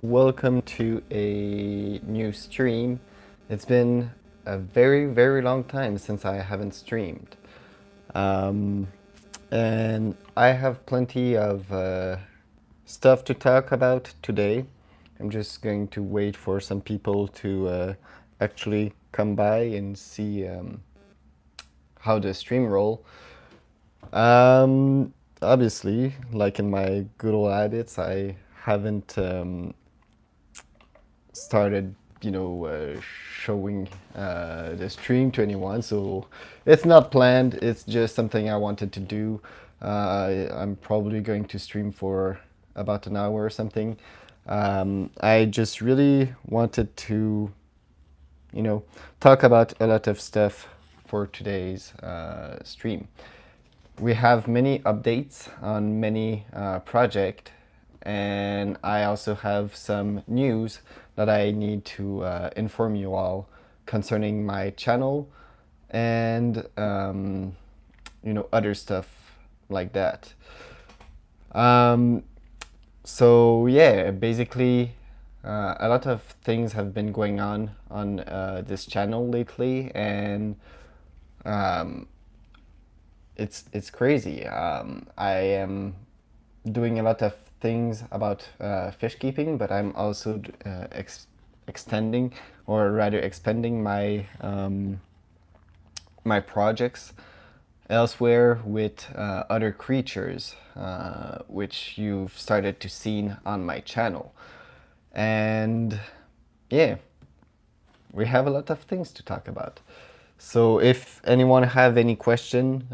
Welcome to a new stream. It's been a very, very long time since I haven't streamed. Um, and I have plenty of stuff to talk about today. I'm just going to wait for some people to actually come by and see how the stream roll. Obviously, like in my good old habits, I haven't started, showing the stream to anyone. So it's not planned. It's just something I wanted to do. I'm probably going to stream for about an hour or something. I just really wanted to, you know, talk about a lot of stuff for today's stream. We have many updates on many projects, and I also have some news that I need to inform you all concerning my channel and other stuff like that. Um, so yeah, basically, a lot of things have been going on this channel lately, and um, it's crazy. I am doing a lot of things about fish keeping, but I'm also extending, or rather expanding my projects elsewhere with other creatures, which you've started to see on my channel. And yeah, we have a lot of things to talk about. So if anyone have any question,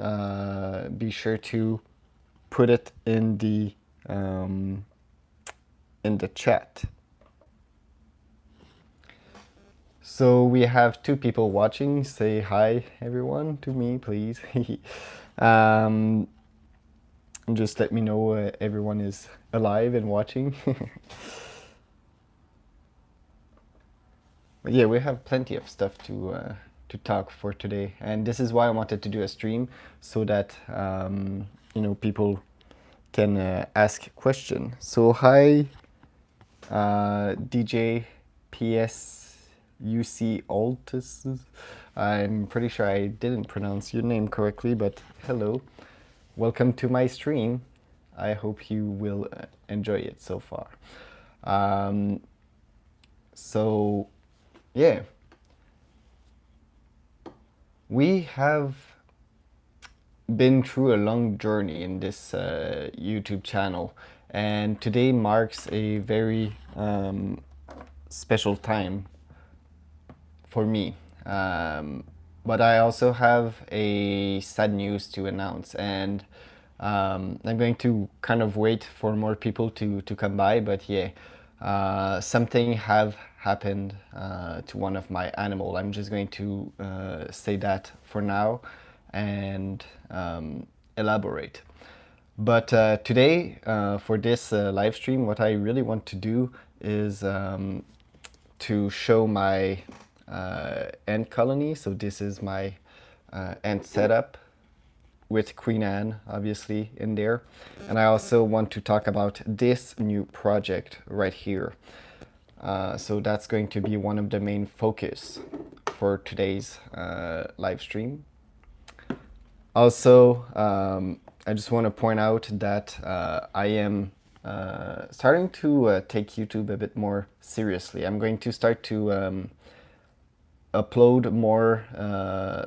be sure to put it um, in the chat. So we have two people watching. Say hi, everyone, to me, please. um, just let me know everyone is alive and watching. But yeah, we have plenty of stuff to talk for today, and this is why I wanted to do a stream so that people can ask question. So hi, DJ PSUC Altus. I'm pretty sure I didn't pronounce your name correctly, but hello. Welcome to my stream. I hope you will enjoy it so far. Um, so, yeah, we have been through a long journey in this YouTube channel, and today marks a very special time for me. But I also have a sad news to announce, and I'm going to kind of wait for more people to come by. But yeah, something have happened to one of my animal. I'm just going to say that for now and elaborate. But today, for this live stream, what I really want to do is to show my ant colony. So this is my ant setup with Queen Anne, obviously, in there. And I also want to talk about this new project right here. So that's going to be one of the main focus for today's live stream. Also, I just want to point out that I am starting to take YouTube a bit more seriously. I'm going to start to upload more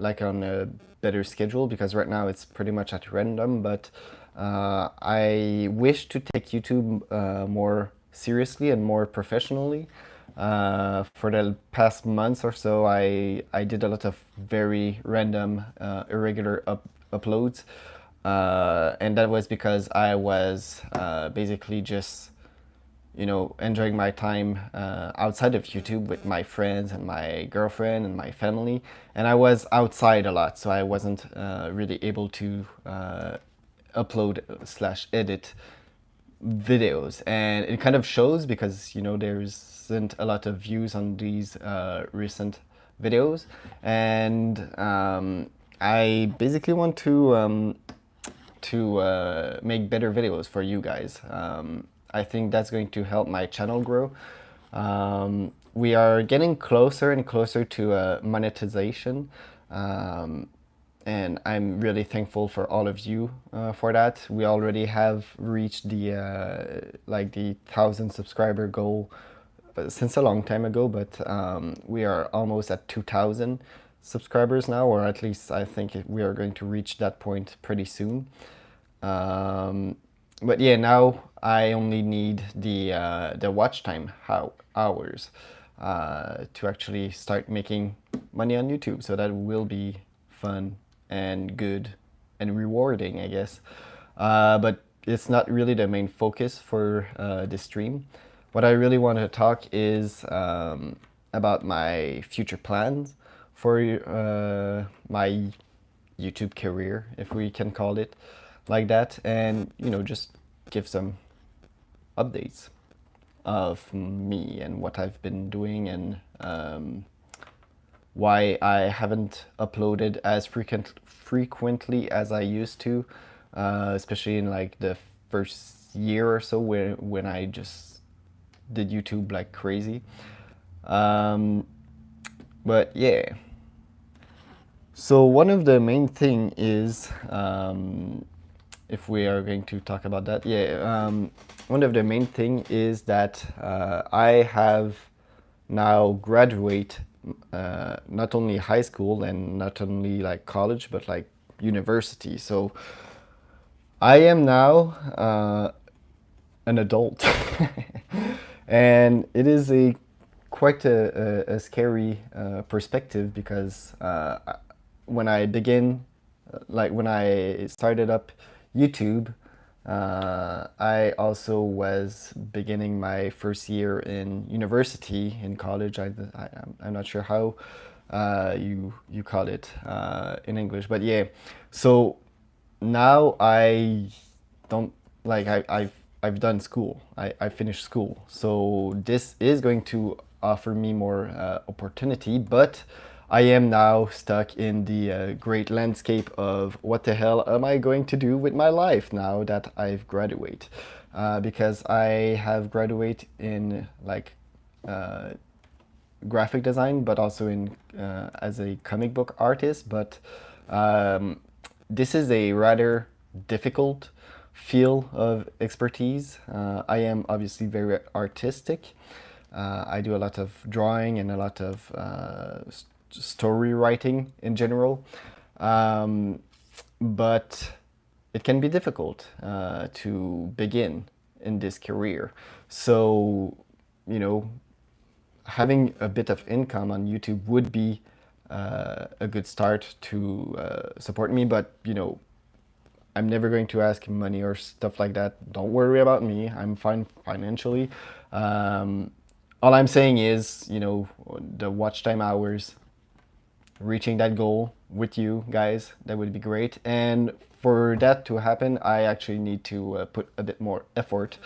like on a better schedule, because right now it's pretty much at random, but I wish to take YouTube more seriously and more professionally. For the past months or so, I did a lot of very random, irregular uploads, and that was because I was basically just enjoying my time outside of YouTube with my friends and my girlfriend and my family. And I was outside a lot, so I wasn't really able to upload slash edit videos. And it kind of shows because, there isn't a lot of views on these recent videos. And I basically want to make better videos for you guys. I think that's going to help my channel grow. We are getting closer and closer to monetization. Um, and I'm really thankful for all of you for that. We already have reached the like the 1,000 subscriber goal since a long time ago, but we are almost at 2,000 subscribers now, or at least I think we are going to reach that point pretty soon. Um, but yeah, now I only need the watch time hours to actually start making money on YouTube. So that will be fun and good and rewarding, I guess. But it's not really the main focus for this stream. What I really want to talk is about my future plans for my YouTube career, if we can call it like that, and just give some updates of me and what I've been doing, and why I haven't uploaded as frequently as I used to, especially in like the first year or so when I just did YouTube like crazy. Um, but yeah. So one of the main thing is, if we are going to talk about that, one of the main thing is that I have now graduate not only high school and not only like college, but like university. So I am now an adult, and it is a quite a scary perspective, because when I begin, like when I started up YouTube, I also was beginning my first year in university, in college. I'm not sure how you call it in English, but yeah. So now I don't like I've done school. I finished school, so this is going to offer me more opportunity, but I am now stuck in the great landscape of what the hell am I going to do with my life now that I've graduated, because I have graduated in like graphic design, but also in as a comic book artist. But this is a rather difficult field of expertise. I am obviously very artistic. I do a lot of drawing and a lot of story writing in general. But it can be difficult to begin in this career. So, you know, having a bit of income on YouTube would be a good start to support me. But, I'm never going to ask money or stuff like that. Don't worry about me. I'm fine financially. All I'm saying is, the watch time hours, reaching that goal with you guys, that would be great. And for that to happen, I actually need to put a bit more effort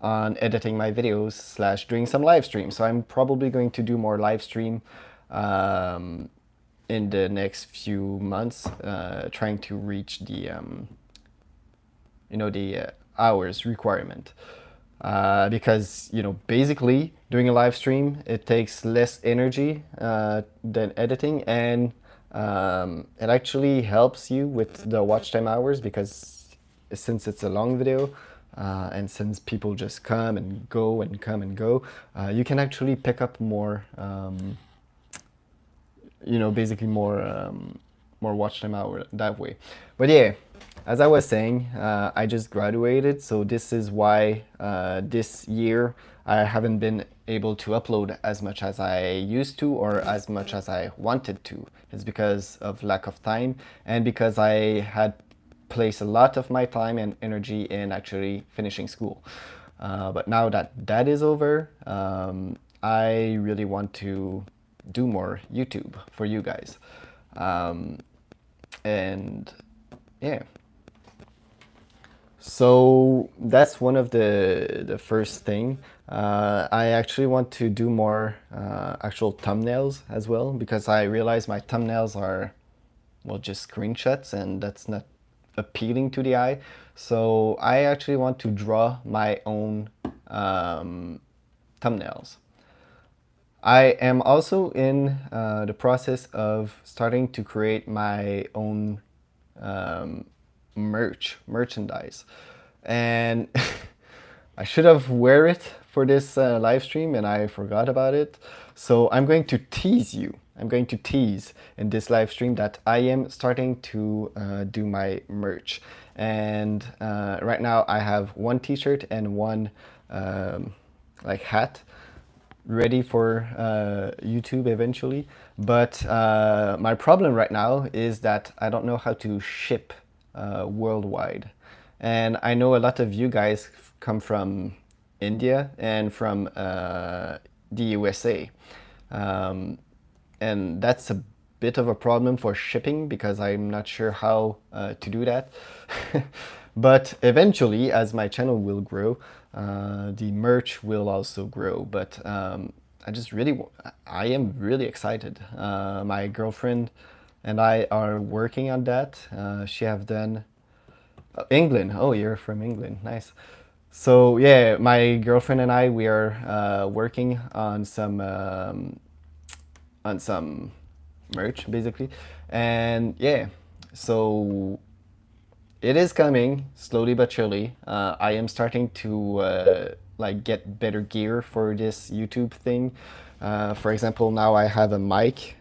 on editing my videos slash doing some live streams. So I'm probably going to do more live stream in the next few months, trying to reach the hours requirement. Because basically doing a live stream, it takes less energy than editing, and it actually helps you with the watch time hours, because since it's a long video, and since people just come and go and come and go, you can actually pick up more, basically more watch time hour that way. But yeah, as I was saying, I just graduated, so this is why this year I haven't been able to upload as much as I used to, or as much as I wanted to. It's because of lack of time, and because I had placed a lot of my time and energy in actually finishing school. But now that that is over, I really want to do more YouTube for you guys. And yeah. So that's one of the first thing. I actually want to do more actual thumbnails as well, because I realize my thumbnails are, well, just screenshots, and that's not appealing to the eye. So I actually want to draw my own thumbnails. I am also in the process of starting to create my own um, merchandise, and I should have wear it for this live stream and I forgot about it. So I'm going to tease you. I'm going to tease in this live stream that I am starting to do my merch. And right now I have one t-shirt and one like hat ready for YouTube eventually. But my problem right now is that I don't know how to ship worldwide. And I know a lot of you guys come from India and from the USA. Um, and that's a bit of a problem for shipping because I'm not sure how to do that. But eventually, as my channel will grow, the merch will also grow. But I am really excited. My girlfriend and I are working on that. She have done England. Oh, you're from England. Nice. So yeah, my girlfriend and I we are working on some merch basically, and yeah, so it is coming slowly but surely. I am starting to like get better gear for this YouTube thing. For example, now I have a mic,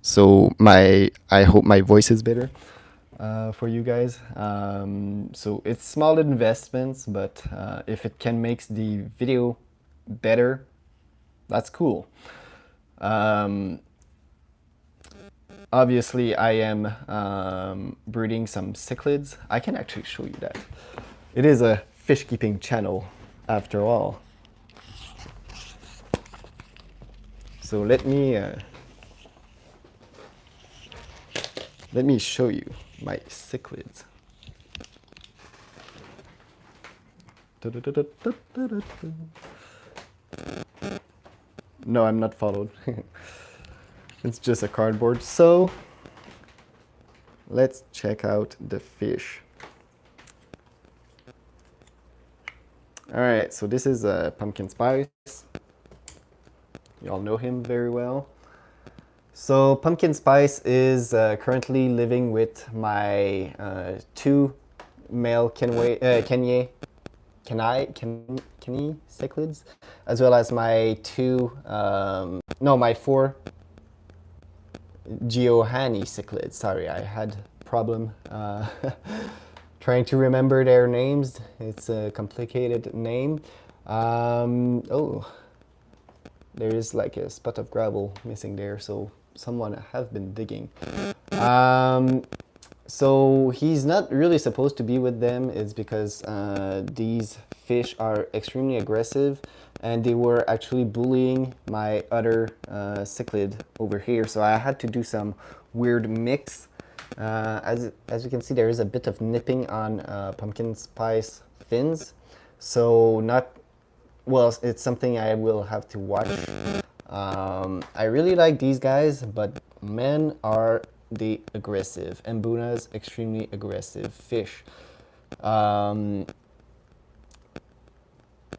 so my I hope my voice is better for you guys. So it's small investments, but if it can make the video better, that's cool. Um, Obviously, I am breeding some cichlids. I can actually show you that. It is a fish keeping channel after all. So let me show you my cichlids. No, I'm not followed. It's just a cardboard. So let's check out the fish. All right, so this is Pumpkin Spice. You all know him very well. So Pumpkin Spice is currently living with my two male Kenye cichlids, as well as my my four Geohani cichlids. Sorry, I had problem trying to remember their names. It's a complicated name. Oh, there is like a spot of gravel missing there, so someone have been digging. So he's not really supposed to be with them. It's because these fish are extremely aggressive and they were actually bullying my other cichlid over here. So I had to do some weird mix. As you can see, there is a bit of nipping on Pumpkin Spice fins. So it's something I will have to watch. I really like these guys, but men are the aggressive. Mbuna's extremely aggressive fish.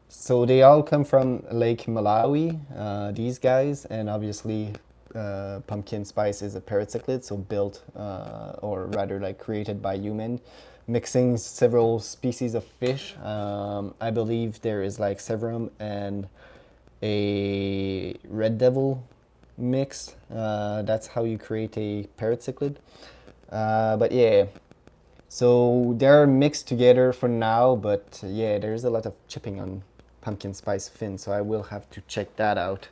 So they all come from Lake Malawi, these guys, and obviously Pumpkin Spice is a parrot cichlid, so built, or rather like created by human, mixing several species of fish. I believe there is like Severum and a red devil mix. That's how you create a parrot cichlid. But yeah, so they're mixed together for now, but yeah, there's a lot of chipping on Pumpkin Spice fin, so I will have to check that out.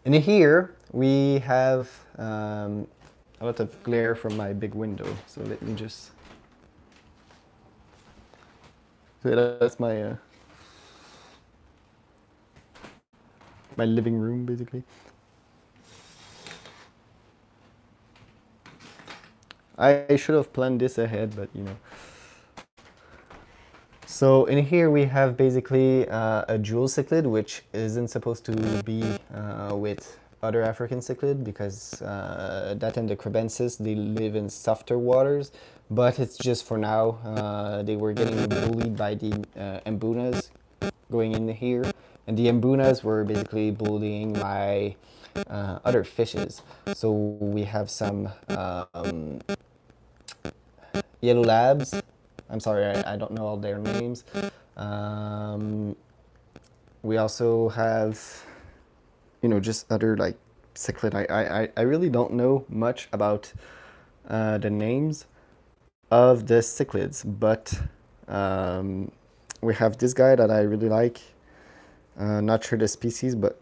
And here we have a lot of glare from my big window, so let me just... So that's my my living room, basically. I should have planned this ahead, but you know. So in here we have basically a jewel cichlid, which isn't supposed to be with other African cichlid because that and the crebensis, they live in softer waters. but it's just for now. They were getting bullied by the Mbunas going in here, and the Mbunas were basically bullying my other fishes. So we have some yellow labs. I'm sorry, I don't know all their names. Um, we also have, just other like cichlid. I really don't know much about the names of the cichlids, but um, we have this guy that I really like. Not sure the species, but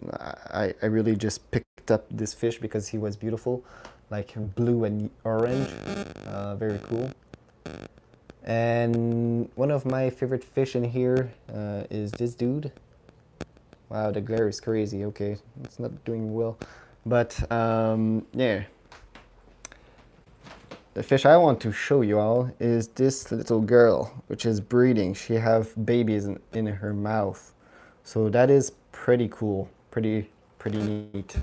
I really just picked up this fish because he was beautiful, like blue and orange. Very cool. And one of my favorite fish in here is this dude. Wow, the glare is crazy. Okay, it's not doing well. But yeah, the fish I want to show you all is this little girl, which is breeding. She have babies in her mouth. So that is pretty cool, pretty neat.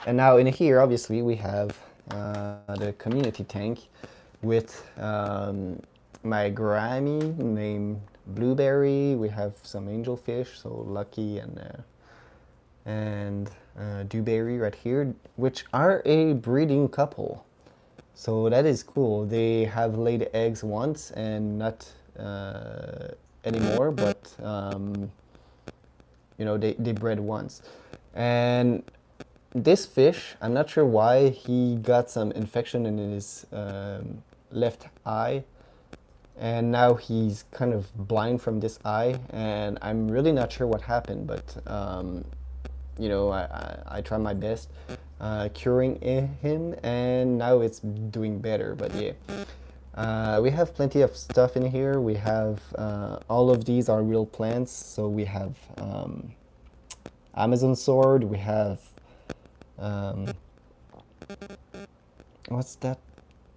And now in here, obviously, we have the community tank with my Grammy named Blueberry. We have some angelfish, so Lucky and Dewberry right here, which are a breeding couple. So that is cool. They have laid eggs once and not anymore, but they bred once. And this fish, I'm not sure why he got some infection in his left eye, and now he's kind of blind from this eye, and I'm really not sure what happened, but I try my best curing him, and now it's doing better. But yeah, we have plenty of stuff in here. We have all of these are real plants. So we have Amazon sword. We have what's that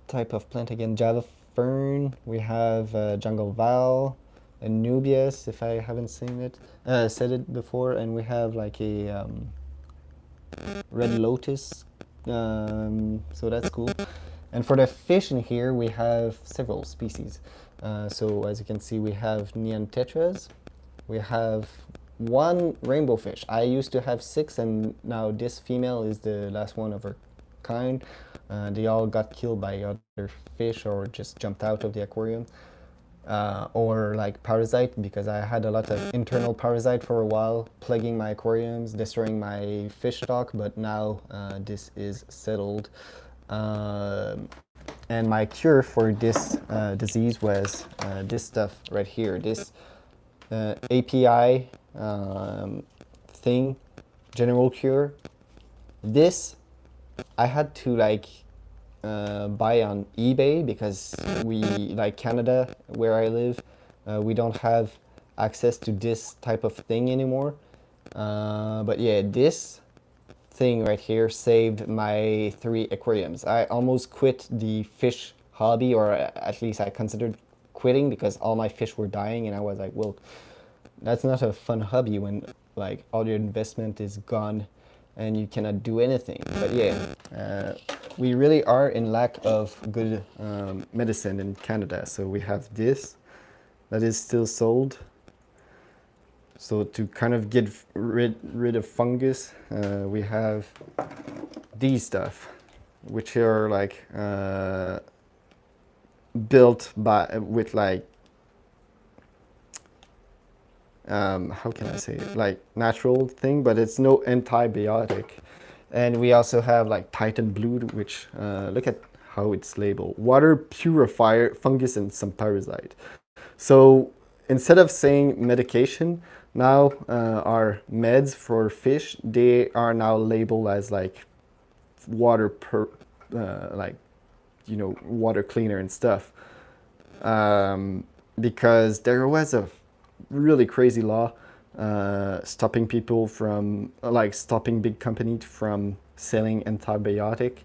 type of plant again? Java fern. We have jungle val, Anubias, if I haven't said it before, and we have like a red lotus. So that's cool. And for the fish in here, we have several species. So as you can see, we have neon tetras. We have one rainbow fish. I used to have 6, and now this female is the last one of her kind. They all got killed by other fish or just jumped out of the aquarium. Or like parasite, because I had a lot of internal parasite for a while, plaguing my aquariums, destroying my fish stock, but now this is settled. And my cure for this disease was this stuff right here, this API thing, general cure. This I had to like buy on eBay because like Canada, where I live, we don't have access to this type of thing anymore. But yeah, this thing right here saved my 3 aquariums. I almost quit the fish hobby, or at least I considered quitting, because all my fish were dying, and I was like, well, that's not a fun hobby when like all your investment is gone and you cannot do anything. But yeah, we really are in lack of good medicine in Canada. So we have this that is still sold. So to kind of get rid of fungus, we have these stuff, which are like built with like how can I say it? Like natural thing, but it's no antibiotic. And we also have like Titan Blue, which look at how it's labeled: water purifier, fungus, and some parasite. So instead of saying medication, now our meds for fish, they are now labeled as like water like water cleaner and stuff, because there was a really crazy law stopping people from stopping big companies from selling antibiotic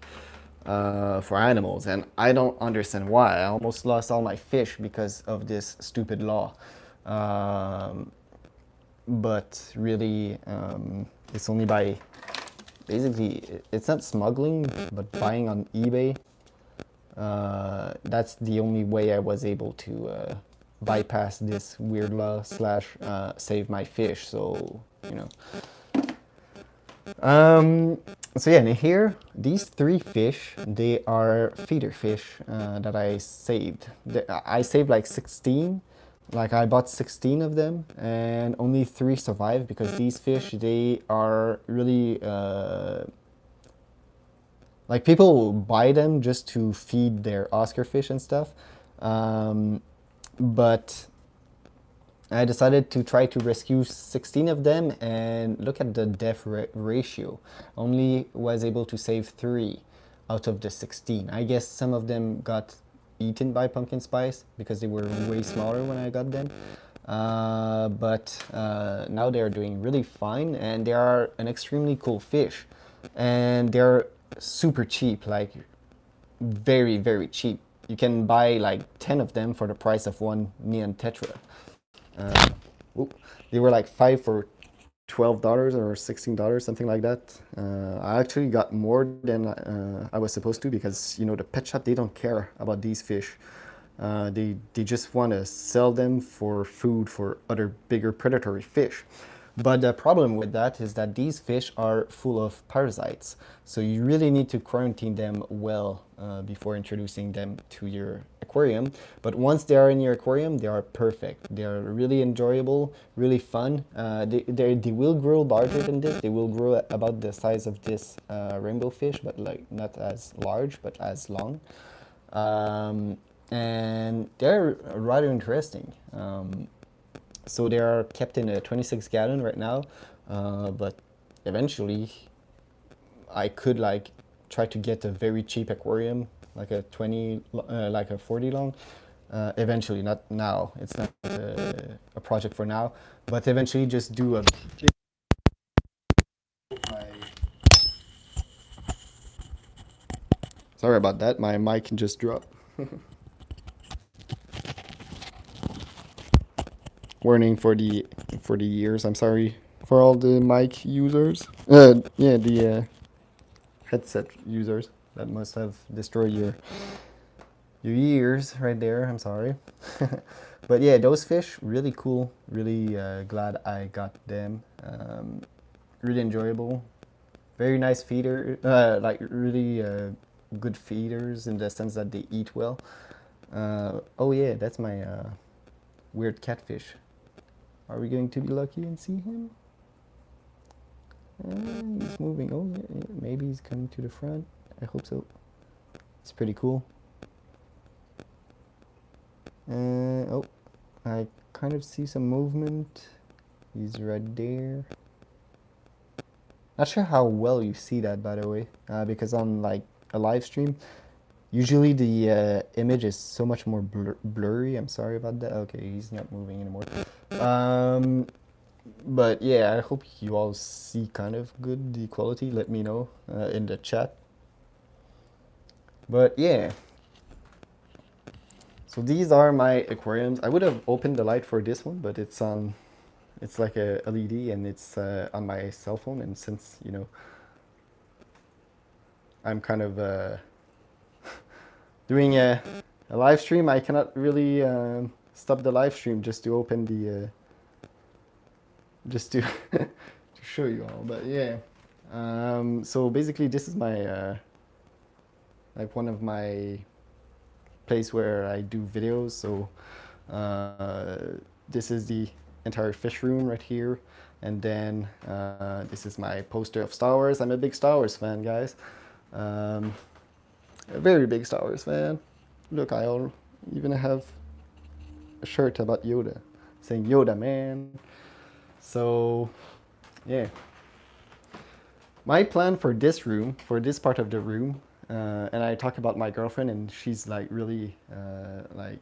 for animals, and I don't understand why. I almost lost all my fish because of this stupid law. But really, it's only by basically, it's not smuggling, but buying on eBay. That's the only way I was able to bypass this weird law slash save my fish. So, you know. Um, so yeah, and here, these three fish, they are feeder fish that I saved. I saved like 16, like I bought 16 of them, and only three survived because these fish, they are really, like people buy them just to feed their Oscar fish and stuff. But I decided to try to rescue 16 of them and look at the death ratio. Only was able to save 3 out of the 16. I guess some of them got eaten by pumpkin spice because they were way smaller when I got them. But now they're doing really fine and they are an extremely cool fish. And they're super cheap, like very, very cheap. You can buy like 10 of them for the price of one neon tetra. Uh, they were like 5 for $12 or $16, something like that. I actually got more than I was supposed to because you know the pet shop, they don't care about these fish. They just want to sell them for food for other bigger predatory fish. But the problem with that is that these fish are full of parasites. So you really need to quarantine them well before introducing them to your aquarium. But once they are in your aquarium, they are perfect. They are really enjoyable, really fun. They will grow larger than this. They will grow about the size of this rainbow fish, but like not as large, but as long. And they're rather interesting. So they are kept in a 26 gallon right now, but eventually I could like try to get a very cheap aquarium, like a 20, like a 40 long. Eventually, not now. It's not a project for now, but eventually just do a big. Sorry about that. My mic can just drop. Warning for the years. I'm sorry for all the mic users. Yeah, the headset users that must have destroyed your ears right there. I'm sorry. But yeah, those fish really cool. Really glad I got them. Really enjoyable. Very nice feeder. Like really good feeders in the sense that they eat well. Oh yeah, that's my weird catfish. Are we going to be lucky and see him? He's moving. Oh, yeah, maybe he's coming to the front. I hope so. It's pretty cool. Oh, I kind of see some movement. He's right there. Not sure how well you see that, by the way, because on like a live stream, usually the image is so much more blurry. I'm sorry about that. Okay, he's not moving anymore. But yeah, I hope you all see kind of good the quality. Let me know in the chat. But yeah, so these are my aquariums. I would have opened the light for this one, but it's on. It's like a LED and it's on my cell phone. And since you know, I'm kind of doing a live stream, I cannot really stop the live stream just to open the just to to show you all. But yeah, so basically this is my like one of my place where I do videos. So this is the entire fish room right here, and then this is my poster of Star Wars. I'm a big Star Wars fan, guys. A very big Star Wars fan. Look, I even have a shirt about Yoda, saying Yoda man. So yeah, my plan for this room, for this part of the room, and I talk about my girlfriend, and she's like really like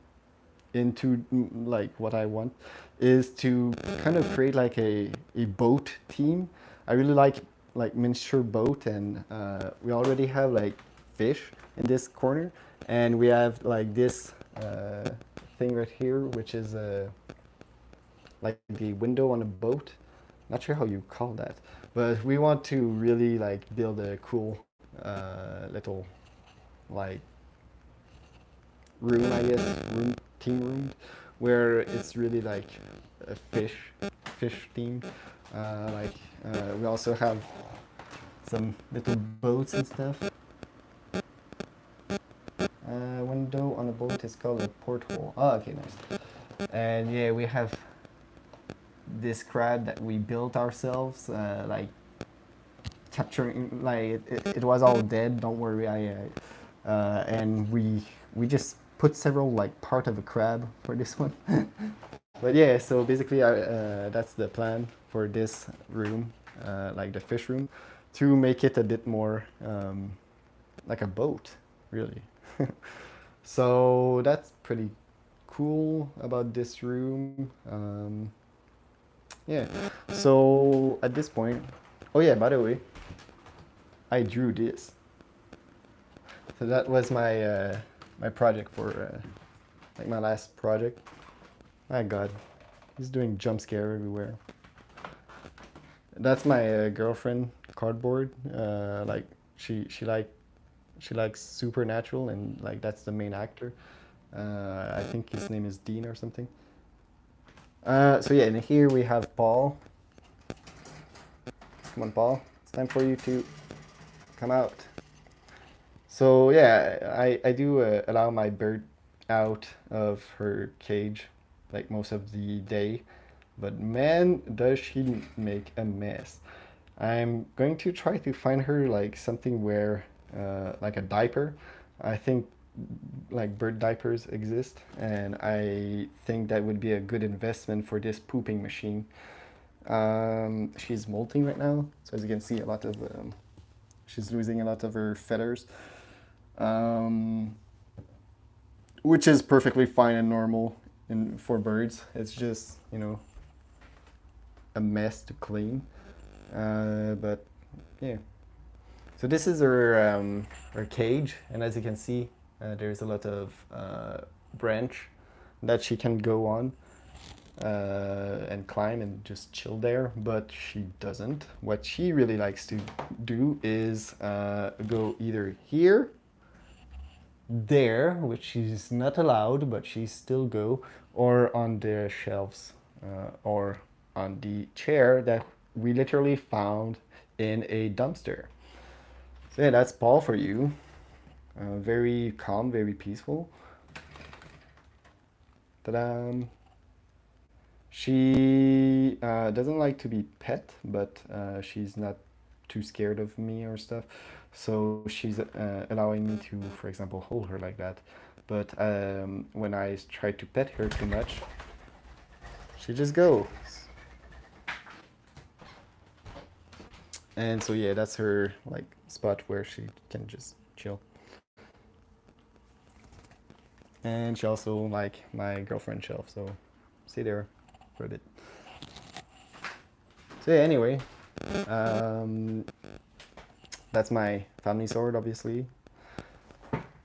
into like what I want, is to kind of create like a boat team. I really like miniature boat, and we already have like fish in this corner, and we have like this thing right here, which is like the window on a boat. Not sure how you call that, but we want to really like build a cool little like room, I guess, team room, where it's really like a fish theme. Like we also have some little boats and stuff. Window on a boat is called a porthole. Oh, okay, nice. And yeah, we have this crab that we built ourselves, like capturing, like it was all dead. Don't worry, and we just put several like part of a crab for this one. But yeah, so basically, that's the plan for this room, like the fish room, to make it a bit more like a boat, really. So that's pretty cool about this room. Yeah. So at this point, oh yeah, by the way, I drew this. So that was my project for like my last project. My God, he's doing jump scare everywhere. That's my girlfriend cardboard. Like she likes Supernatural, and like that's the main actor. I think his name is Dean or something. So yeah, and here we have Paul. Come on, Paul. It's time for you to come out. So yeah, I do allow my bird out of her cage like most of the day, but man, does she make a mess. I'm going to try to find her like something where like a diaper. I think like bird diapers exist, and I think that would be a good investment for this pooping machine. She's molting right now, so as you can see, she's losing a lot of her feathers, um, which is perfectly fine and normal for birds. It's just a mess to clean, but yeah. So this is her cage, and as you can see, there's a lot of branch that she can go on and climb and just chill there, but she doesn't. What she really likes to do is go either here, there, which she's not allowed, but she still go, or on the shelves, or on the chair that we literally found in a dumpster. So yeah, that's Paul for you. Very calm, very peaceful. Ta-da! She doesn't like to be pet, but she's not too scared of me or stuff. So she's allowing me to, for example, hold her like that. But when I try to pet her too much, she just goes. And so yeah, that's her like spot where she can just chill. And she also like my girlfriend shelf, so stay there for a bit. So yeah, anyway, um, that's my family sword, obviously.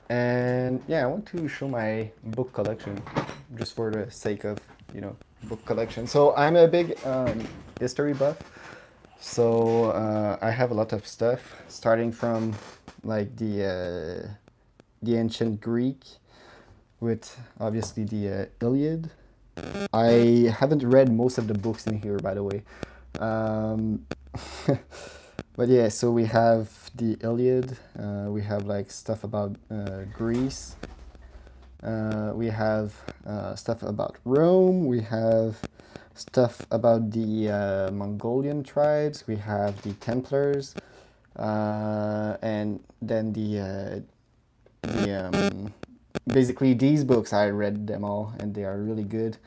And yeah, I want to show my book collection, just for the sake of book collection. So I'm a big history buff. So I have a lot of stuff, starting from like the ancient Greek, with obviously the Iliad. I haven't read most of the books in here, by the way. Um, but yeah, so we have the Iliad. We have like stuff about Greece. We have stuff about Rome. We have stuff about the Mongolian tribes. We have the Templars, and then basically these books. I read them all, and they are really good.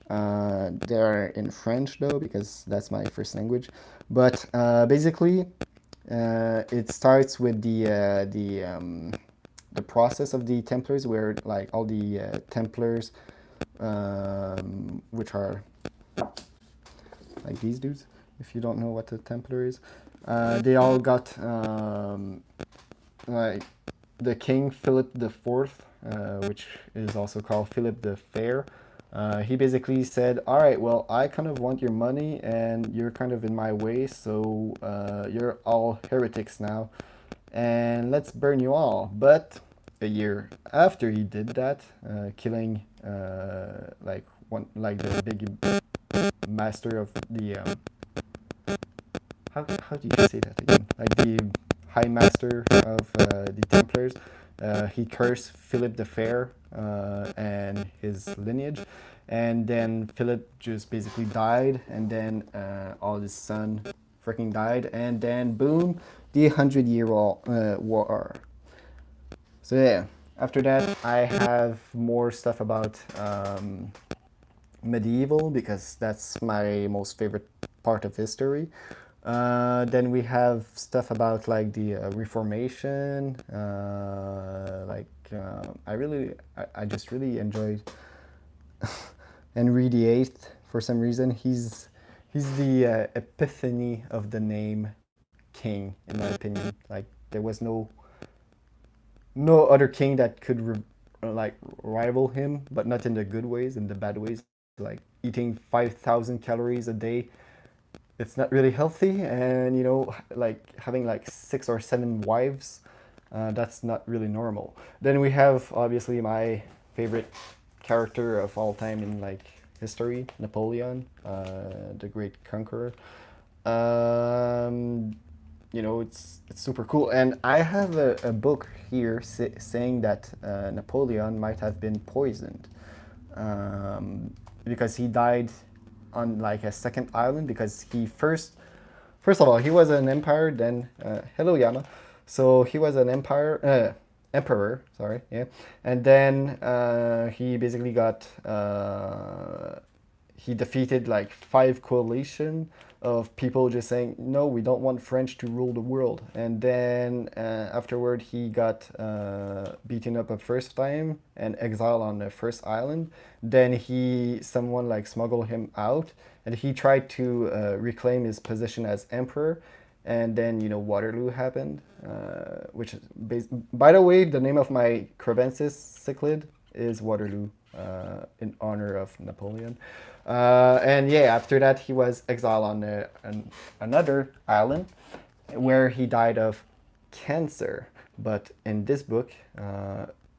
They are in French though, because that's my first language. But basically, it starts with the process of the Templars, where like all the Templars, which are like these dudes. If you don't know what a Templar is, they all got like the King Philip the Fourth, which is also called Philip the Fair. He basically said, "All right, well, I kind of want your money, and you're kind of in my way, so you're all heretics now, and let's burn you all." But a year after he did that, killing like the big master of the how do you say that again? Like the high master of the Templars. He cursed Philip the Fair and his lineage, and then Philip just basically died, and then all his son freaking died, and then boom, the Hundred Year War. So yeah, after that I have more stuff about medieval because that's my most favorite part of history. Then we have stuff about like the Reformation. I just really enjoyed Henry VIII for some reason. He's the epiphany of the name king, in my opinion. Like there was no other king that could like rival him, but not in the good ways, in the bad ways. Like eating 5,000 calories a day, it's not really healthy, and like having like 6 or 7 wives, that's not really normal. Then we have obviously my favorite character of all time in like history, Napoleon, the great conqueror. Um, it's super cool. And I have a book here saying that Napoleon might have been poisoned um, because he died on like a second island because he first of all he was an empire. Then hello Yama, so he was an emperor, sorry, yeah, and then he basically got he defeated like 5 coalition of people just saying no, we don't want French to rule the world. And then afterward he got beaten up a first time and exiled on the first island. Then someone like smuggled him out, and he tried to reclaim his position as emperor. And then Waterloo happened, which is by the way, the name of my Crevensis cichlid is Waterloo, in honor of Napoleon. And yeah, after that, he was exiled on another island where he died of cancer. But in this book,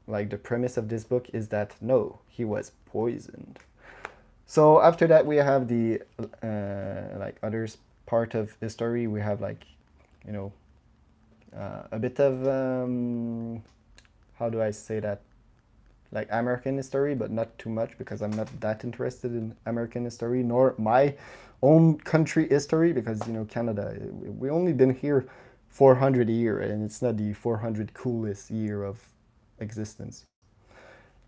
like the premise of this book is that no, he was poisoned. So after that, we have the like others part of the story. We have like, you know, a bit of how do I say that? Like American history, but not too much because I'm not that interested in American history nor my own country history because Canada, we only been here 400 year and it's not the 400 coolest year of existence.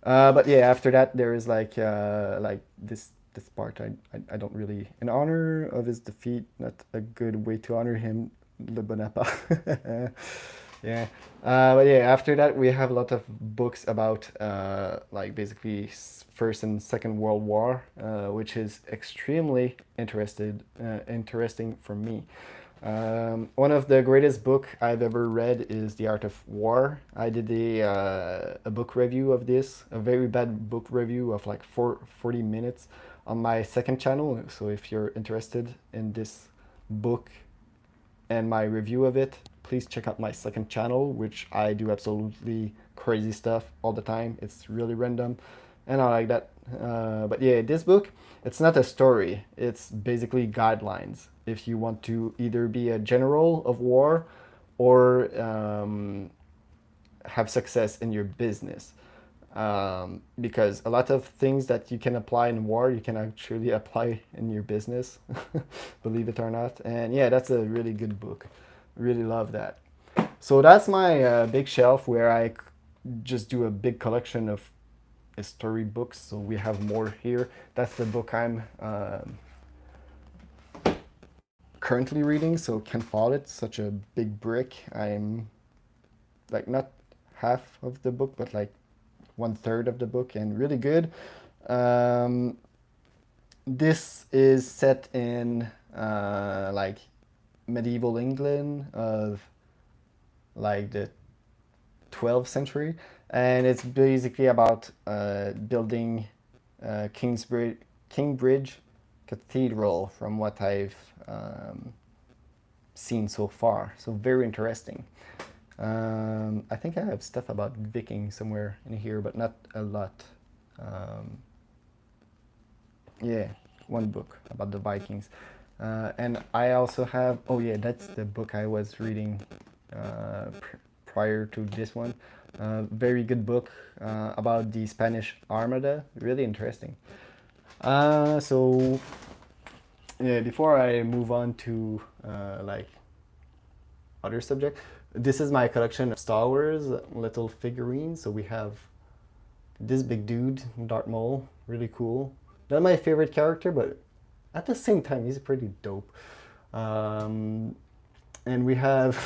But yeah, after that there is like this part I don't really, in honor of his defeat, not a good way to honor him, Le Bonaparte. Yeah. But yeah, after that we have a lot of books about like basically First and Second World War, which is extremely interesting for me. One of the greatest book I've ever read is The Art of War. I did a book review of this, a very bad book review of like 40 minutes on my second channel. So if you're interested in this book and my review of it, please check out my second channel, which I do absolutely crazy stuff all the time. It's really random and I like that. But yeah, this book, it's not a story, it's basically guidelines if you want to either be a general of war or have success in your business. Because a lot of things that you can apply in war, you can actually apply in your business, believe it or not. And yeah, that's a really good book. Really love that. So that's my big shelf where I just do a big collection of history books. So we have more here. That's the book I'm currently reading. So Ken Follett, such a big brick. I'm like not half of the book, but like 1/3 of the book, and really good. Um, this is set in like medieval England of like the 12th century, and it's basically about building Kingbridge Cathedral from what I've seen so far. So very interesting. I think I have stuff about Viking somewhere in here, but not a lot. Um, yeah, one book about the Vikings. And I also have, oh yeah, that's the book I was reading prior to this one. Very good book about the Spanish Armada. Really interesting. So yeah, before I move on to like other subject, this is my collection of Star Wars little figurines. So we have this big dude, Darth Maul, really cool. Not my favorite character, but at the same time, he's pretty dope. Um, and we have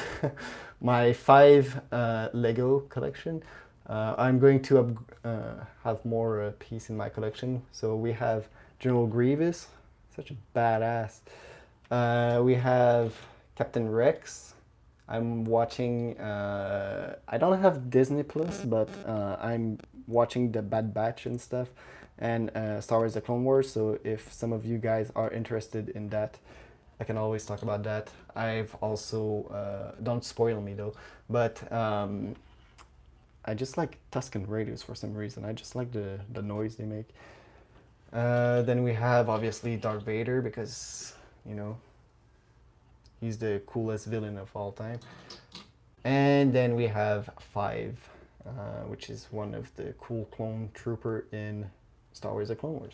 my 5 Lego collection. I'm going to have more piece in my collection. So we have General Grievous, such a badass. We have Captain Rex. I'm watching. I don't have Disney Plus, but I'm watching the Bad Batch and stuff, and Star Wars: The Clone Wars. So if some of you guys are interested in that, I can always talk about that. I've also don't spoil me though, but I just like Tusken Raiders for some reason. I just like the noise they make. Then we have obviously Darth Vader because you know he's the coolest villain of all time. And then we have 5, which is one of the cool clone trooper in Star Wars: The Clone Wars.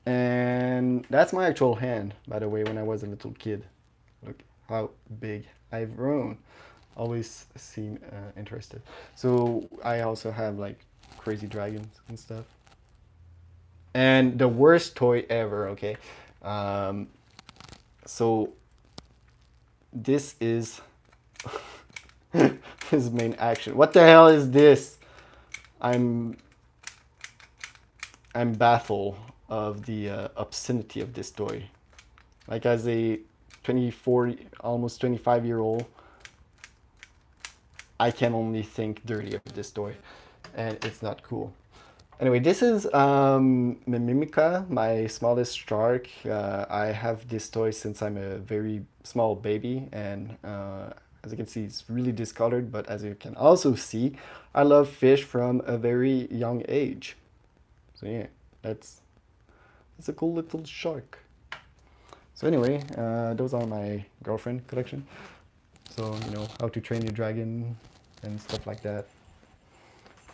And that's my actual hand, by the way, when I was a little kid. Look how big I've grown. Always seem interested. So I also have like crazy dragons and stuff. And the worst toy ever, okay? Um, so this is his main action. What the hell is this? I'm I'm baffled of the obscenity of this toy. Like as a 24, almost 25-year-old, I can only think dirty of this toy, and it's not cool. Anyway, this is Mimimica, my smallest shark. I have this toy since I'm a very small baby, and as you can see, it's really discolored, but as you can also see, I love fish from a very young age. So yeah, that's a cool little shark. So anyway, those are my girlfriend collection. So, you know, how to train your dragon and stuff like that.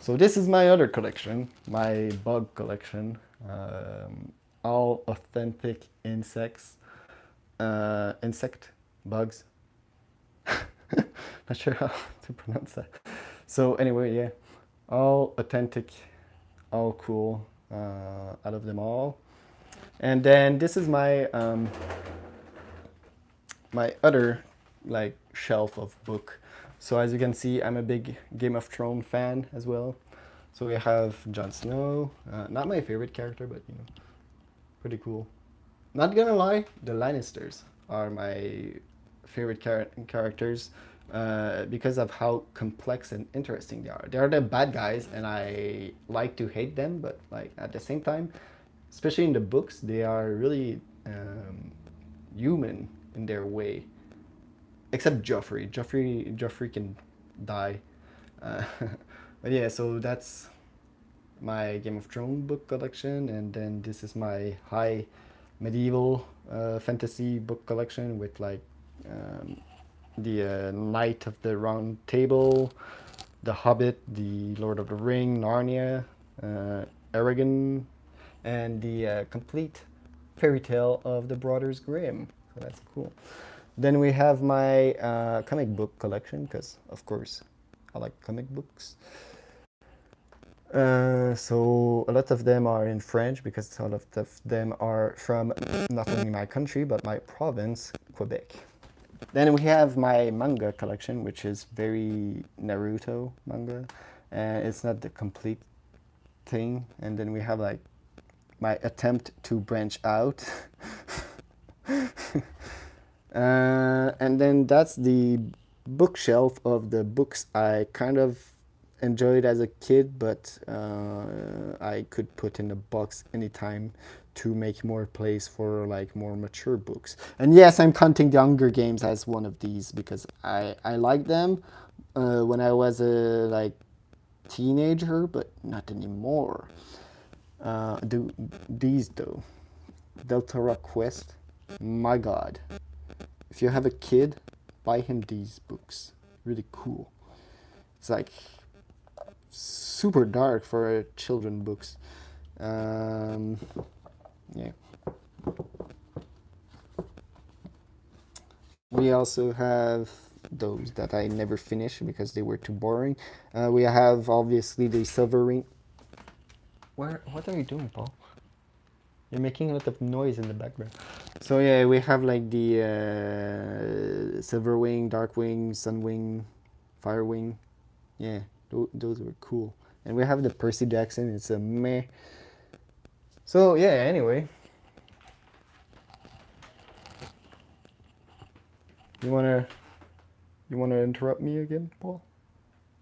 So this is my other collection, my bug collection. All authentic insects, insect bugs. Not sure how to pronounce that. So anyway, yeah, all authentic, all cool. Out of them all, and then this is my other like shelf of book. So as you can see, I'm a big Game of Thrones fan as well. So we have Jon Snow, not my favorite character, but you know, pretty cool. Not gonna lie, the Lannisters are my favorite characters because of how complex and interesting they are. They are the bad guys, and I like to hate them, but like at the same time, especially in the books, they are really human in their way. Except Joffrey. Joffrey can die. Uh, but yeah, so that's my Game of Thrones book collection, and then this is my high medieval fantasy book collection with like um, the Knight of the Round Table, The Hobbit, The Lord of the Ring, Narnia, Aragon, and the complete fairy tale of the Brothers Grimm. So that's cool. Then we have my comic book collection because, of course, I like comic books. So a lot of them are in French because a lot of them are from not only my country but my province, Quebec. Then we have my manga collection, which is very Naruto manga, and it's not the complete thing. And then we have like my attempt to branch out. And then that's the bookshelf of the books I kind of enjoy it as a kid, but I could put in a box anytime to make more place for like more mature books. And yes, I'm counting the Hunger Games as one of these because I like them when I was a like teenager, but not anymore. Do these though, Deltarune Quest, my god. If you have a kid, buy him these books. Really cool. It's like super dark for children books. Um, yeah. We also have those that I never finished because they were too boring. We have obviously the Silver Ring. What are you doing, Paul? You're making a lot of noise in the background. So yeah, we have like the Silverwing, Darkwing, Sunwing, Firewing. Yeah, those were cool. And we have the Percy Jackson. It's a meh. So yeah. Anyway, you wanna interrupt me again, Paul?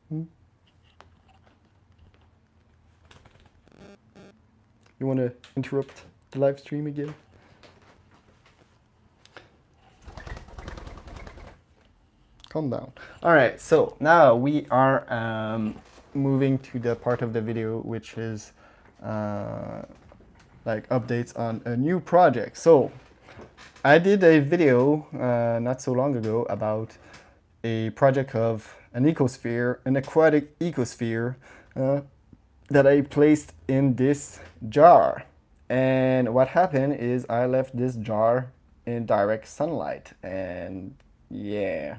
Hmm? You wanna interrupt the live stream again? Calm down. All right. So now we are moving to the part of the video which is like updates on a new project. So I did a video not so long ago about a project of an ecosphere, an aquatic ecosphere that I placed in this jar. And what happened is I left this jar in direct sunlight, and yeah,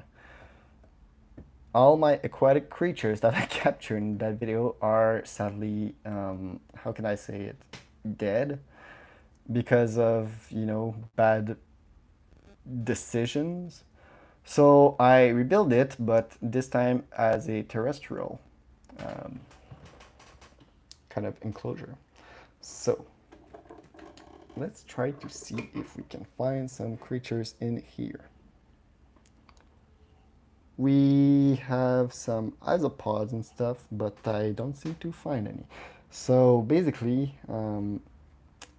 all my aquatic creatures that I captured in that video are sadly, how can I say it, dead because of, bad decisions. So I rebuilt it, but this time as a terrestrial um, kind of enclosure. So let's try to see if we can find some creatures in here. We have some isopods and stuff, but I don't seem to find any. So basically,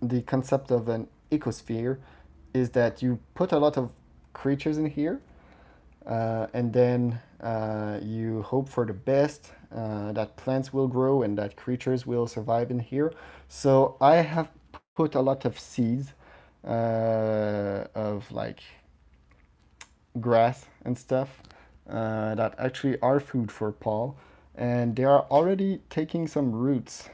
the concept of an ecosphere is that you put a lot of creatures in here, and then you hope for the best, that plants will grow and that creatures will survive in here. So I have put a lot of seeds of like grass and stuff that actually are food for Paul, and they are already taking some roots.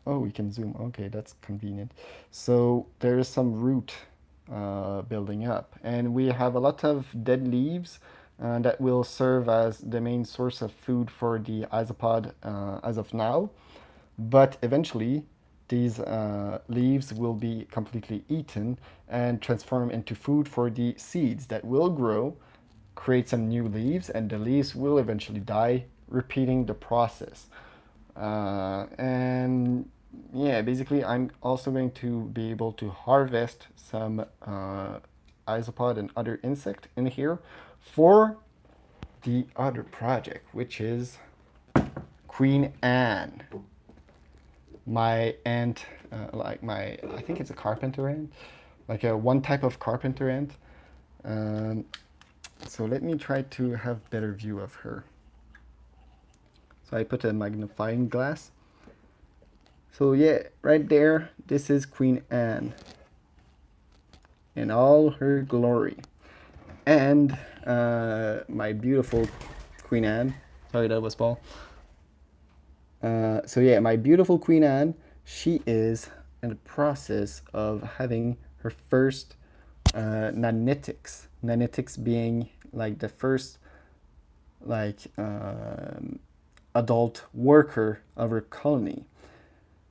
Oh, we can zoom. Okay, that's convenient. So there is some root building up, and we have a lot of dead leaves that will serve as the main source of food for the isopod as of now. But eventually, these leaves will be completely eaten and transform into food for the seeds that will grow, create some new leaves, and the leaves will eventually die, repeating the process. And yeah, basically, I'm also going to be able to harvest some isopod and other insect in here for the other project, which is Queen Anne. My ant, I think it's a carpenter ant, like a one type of carpenter ant. Um, so let me try to have better view of her. So I put a magnifying glass. So yeah, right there, this is Queen Anne in all her glory. And my beautiful Queen Anne, sorry that was Paul. So yeah, my beautiful Queen Anne, she is in the process of having her first nanitics. Nanitics being like the first like adult worker of her colony.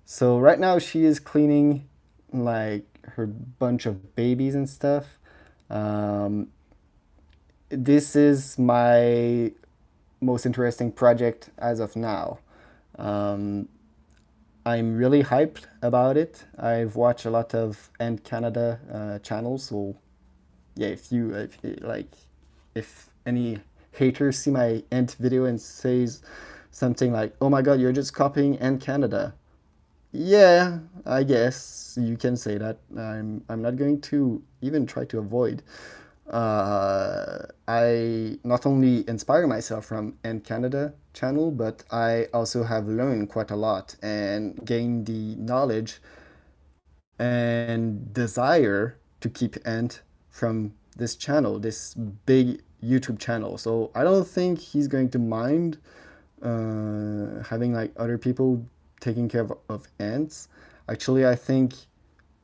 So right now she is cleaning like her bunch of babies and stuff. This is my most interesting project as of now. Um, I'm really hyped about it. I've watched a lot of Ant Canada channels, so yeah, if any haters see my Ant video and something like, "Oh my God, you're just copying Ant Canada." Yeah, I guess you can say that. I'm not going to even try to avoid. I not only inspire myself from Ant Canada channel, but I also have learned quite a lot and gained the knowledge and desire to keep Ant from this channel, this big YouTube channel. So I don't think he's going to mind having like other people taking care of ants. Actually, I think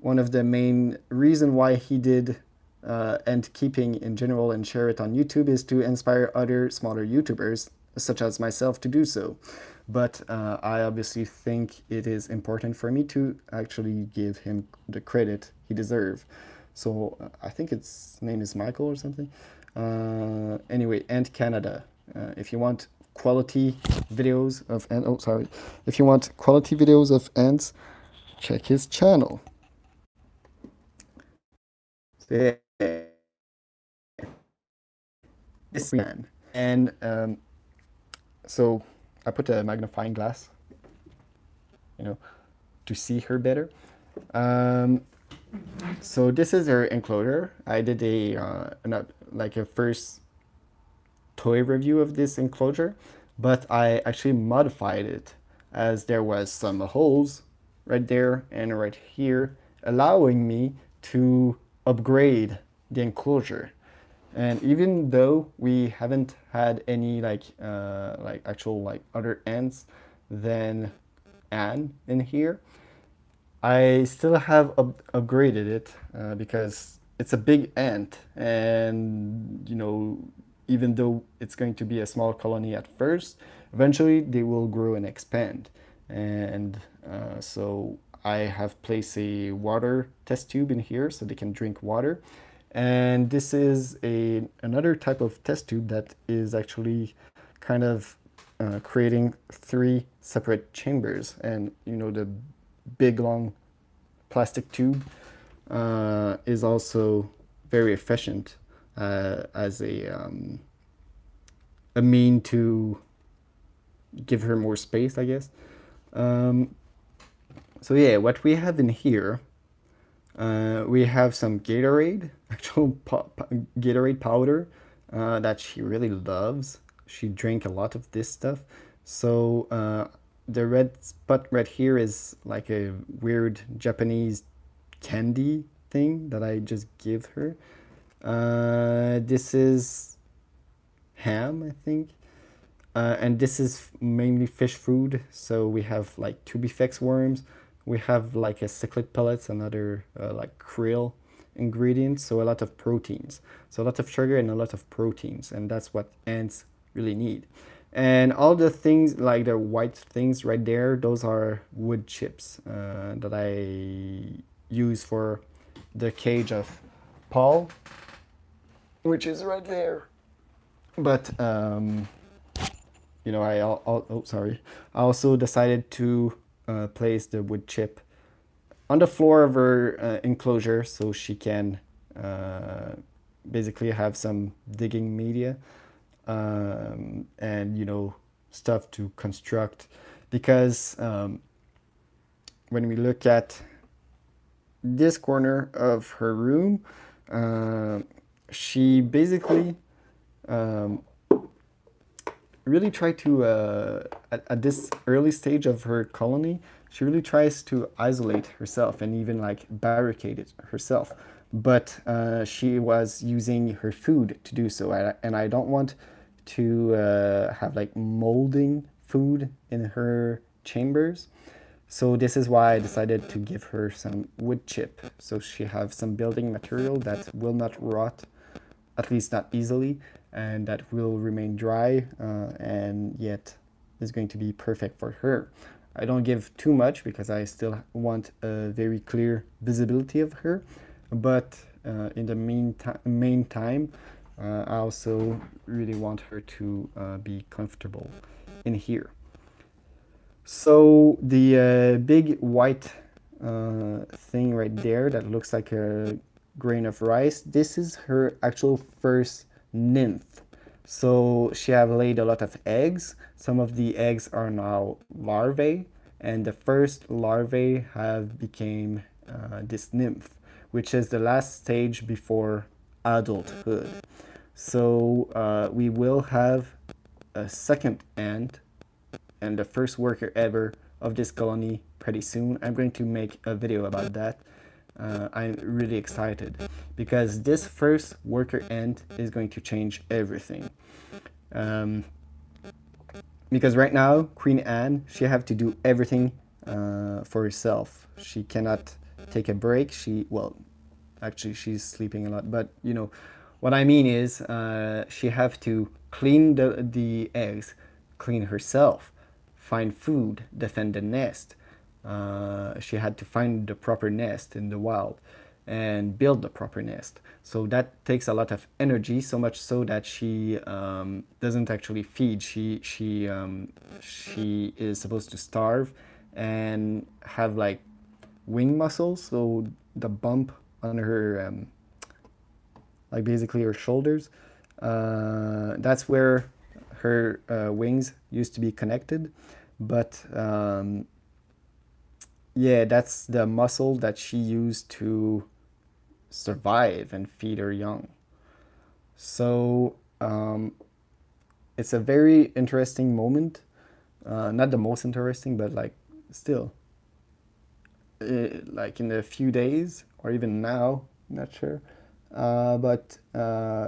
one of the main reason why he did ant keeping in general and share it on YouTube is to inspire other smaller YouTubers such as myself to do so. But I obviously think it is important for me to actually give him the credit he deserves. So I think its name is Michael or something. Anyway, Ant Canada. If you want quality videos of ants, oh sorry, if you want quality videos of ants, check his channel. So, yeah, this man. And so I put a magnifying glass, you know, to see her better. Um, so this is her enclosure. I did like a first toy review of this enclosure, but I actually modified it as there was some holes right there and right here, allowing me to upgrade the enclosure. And even though we haven't had any like actual like other ants than Anne in here, I still have upgraded it because it's a big ant, and you know, even though it's going to be a small colony at first, eventually they will grow and expand. And so I have placed a water test tube in here so they can drink water. And this is another type of test tube that is actually kind of creating three separate chambers. And you know, the big long plastic tube is also very efficient as a mean to give her more space, I guess. So yeah, what we have in here, we have some Gatorade, actual Gatorade powder that she really loves. She drank a lot of this stuff. So the red spot right here is like a weird Japanese candy thing that I just give her. This is ham, I think. And this is mainly fish food. So we have like tubifex worms. We have like a cichlid pellets, another like krill ingredients. So a lot of proteins. So a lot of sugar and a lot of proteins. And that's what ants really need. And all the things, like the white things right there, those are wood chips that I use for the cage of Paul, which is right there. But you know, oh sorry, I also decided to place the wood chip on the floor of her enclosure so she can basically have some digging media and you know, stuff to construct, because when we look at this corner of her room, she basically really tried to at this early stage of her colony, she really tries to isolate herself and even like barricade it herself. But she was using her food to do so, and I don't want to have like molding food in her chambers. So this is why I decided to give her some wood chip, so she have some building material that will not rot, at least not easily, and that will remain dry and yet is going to be perfect for her. I don't give too much because I still want a very clear visibility of her, but in the meantime, I also really want her to be comfortable in here. So the big white thing right there that looks like a grain of rice, this is her actual first nymph. So she have laid a lot of eggs. Some of the eggs are now larvae, and the first larvae have became this nymph, which is the last stage before adulthood. So we will have a second ant and the first worker ever of this colony pretty soon. I'm going to make a video about that. I'm really excited because this first worker ant is going to change everything. Um, because right now, Queen Anne, she have to do everything for herself. She cannot take a break. Well, actually, she's sleeping a lot, but you know, what I mean is, she have to clean the eggs, clean herself, find food, defend the nest. She had to find the proper nest in the wild and build the proper nest. So that takes a lot of energy, so much so that she doesn't actually feed. She is supposed to starve and have like wing muscles, so the bump on her like basically her shoulders. That's where her wings used to be connected, but yeah, that's the muscle that she used to survive and feed her young. So it's a very interesting moment. Not the most interesting, but like still, like in a few days or even now, not sure. But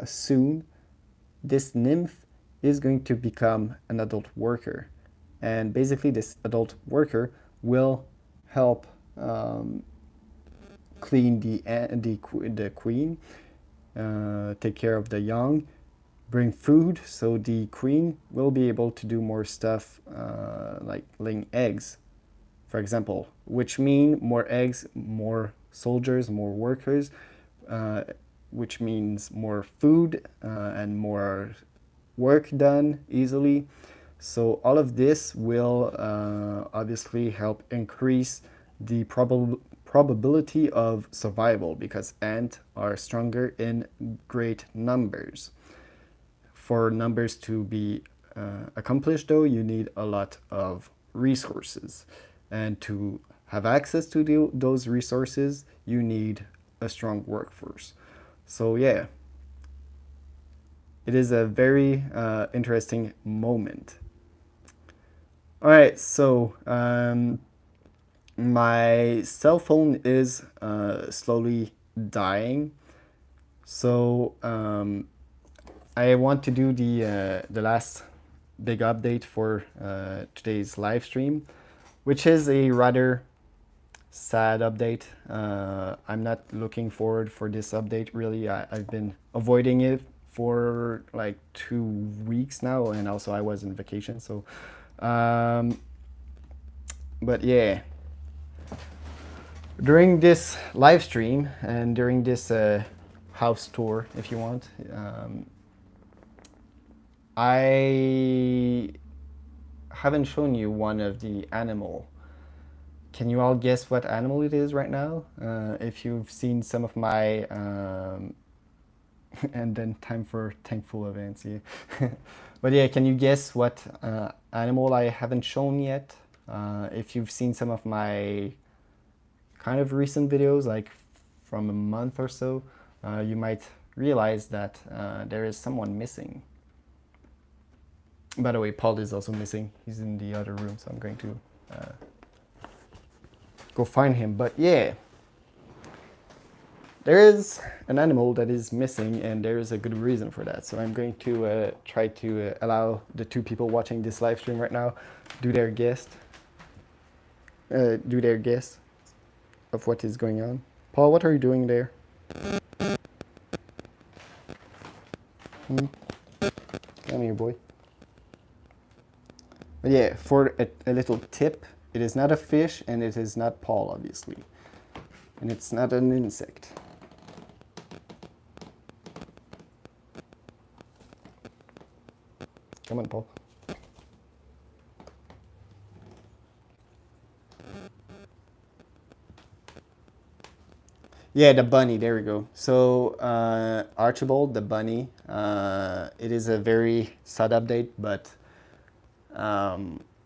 soon, this nymph is going to become an adult worker. And basically, this adult worker will help clean the queen, take care of the young, bring food, so the queen will be able to do more stuff like laying eggs, for example, which mean more eggs, more soldiers, more workers, uh, which means more food and more work done easily. So all of this will obviously help increase the probability of survival because ants are stronger in great numbers. For numbers to be accomplished, though, you need a lot of resources. And to have access to those resources, you need a strong workforce. So, yeah, it is a very interesting moment. All right, so my cell phone is slowly dying. So I want to do the last big update for today's live stream, which is a rather sad update. I'm not looking forward for this update really. I've been avoiding it for like 2 weeks now, and also I was in vacation. So, um, but yeah, during this live stream and during this house tour, if you want, I haven't shown you one of the animal. Can you all guess what animal it is right now? If you've seen some of my and then time for thankful events, yeah. But yeah, can you guess what animal I haven't shown yet? If you've seen some of my kind of recent videos, like from a month or so, you might realize that there is someone missing. By the way, Paul is also missing. He's in the other room, so I'm going to go find him. But yeah, there is an animal that is missing, and there is a good reason for that. So I'm going to try to allow the two people watching this live stream right now do their guess of what is going on. Paul, what are you doing there? Come here, boy. But yeah, for a little tip, it is not a fish, and it is not Paul, obviously, and it's not an insect. Come on, Paul. Yeah, the bunny. There we go. So Archibald, the bunny. It is a very sad update, but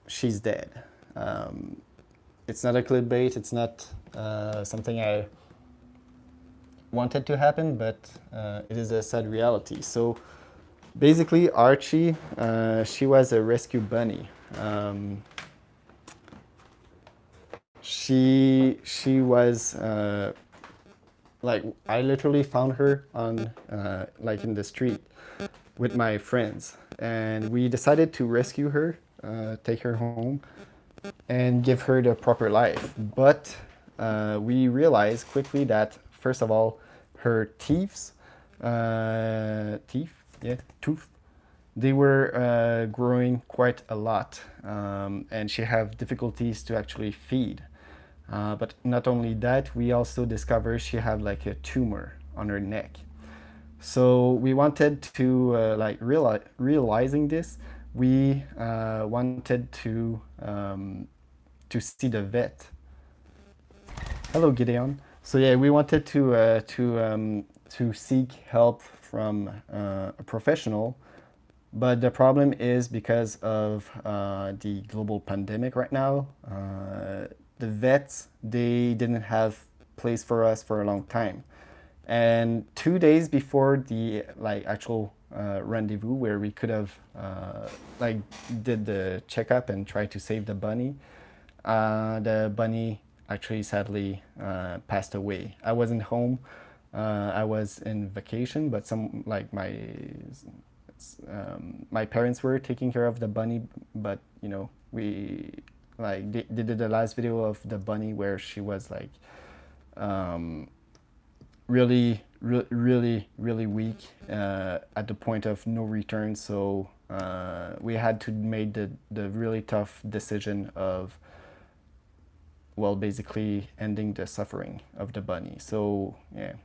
she's dead. Um, it's not a clickbait. It's not something I wanted to happen, but it is a sad reality. So basically, Archie, she was a rescue bunny. She was like, I literally found her on like in the street with my friends, and we decided to rescue her, take her home, and give her the proper life. But we realized quickly that, first of all, her tooth, they were growing quite a lot, and she had difficulties to actually feed. But not only that, we also discovered she had like a tumor on her neck. So we wanted to realizing this, we wanted to see the vet. Hello, Gideon. So yeah, we wanted to seek help from a professional, but the problem is because of the global pandemic right now. The vets, they didn't have place for us for a long time, and 2 days before the like actual rendezvous where we could have like did the checkup and tried to save the bunny actually sadly passed away. I wasn't home. I was in vacation, but some like my parents were taking care of the bunny, but you know, we like they did the last video of the bunny where she was like um, really weak at the point of no return. So we had to make the really tough decision of, well, basically ending the suffering of the bunny. So yeah,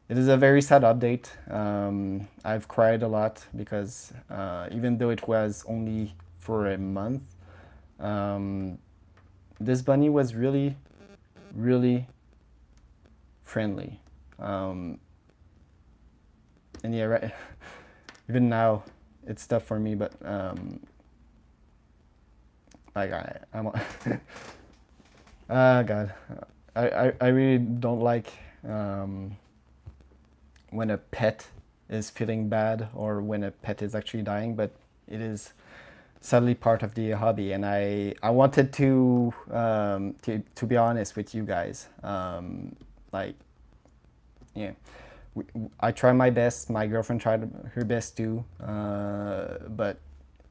it is a very sad update. I've cried a lot because even though it was only for a month, um, this bunny was really friendly. Um, and yeah, right, even now, it's tough for me, but like I'm, God, I really don't like um, when a pet is feeling bad or when a pet is actually dying, but it is sadly part of the hobby, and I wanted to be honest with you guys. Like, yeah, I try my best. My girlfriend tried her best too, but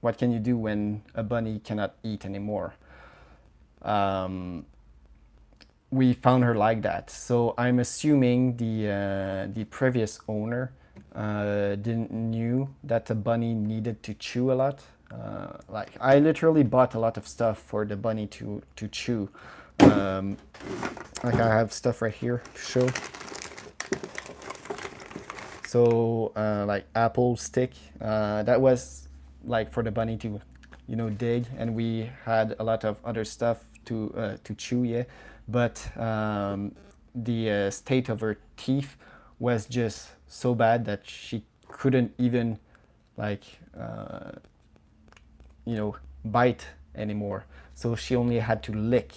what can you do when a bunny cannot eat anymore? Um, we found her like that. So I'm assuming the previous owner didn't knew that the bunny needed to chew a lot. Like, I literally bought a lot of stuff for the bunny to chew. Um, like, I have stuff right here to show. So like apple stick, that was like for the bunny to, you know, dig, and we had a lot of other stuff to chew. Yeah, but the state of her teeth was just so bad that she couldn't even like you know, bite anymore. So she only had to lick.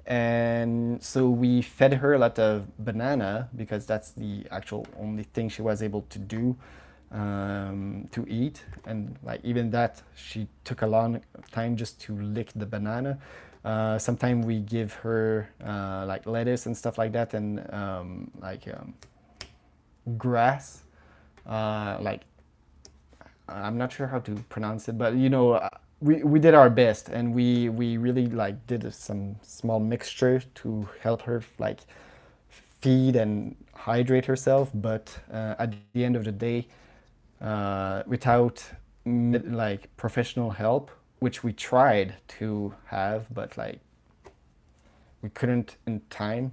And so we fed her a lot of banana because that's the actual only thing she was able to do to eat. And like even that, she took a long time just to lick the banana. Sometimes we give her like lettuce and stuff like that, and grass, like I'm not sure how to pronounce it, but you know, we did our best, and we really like did some small mixture to help her like feed and hydrate herself. But at the end of the day, without like professional help, which we tried to have, but like we couldn't in time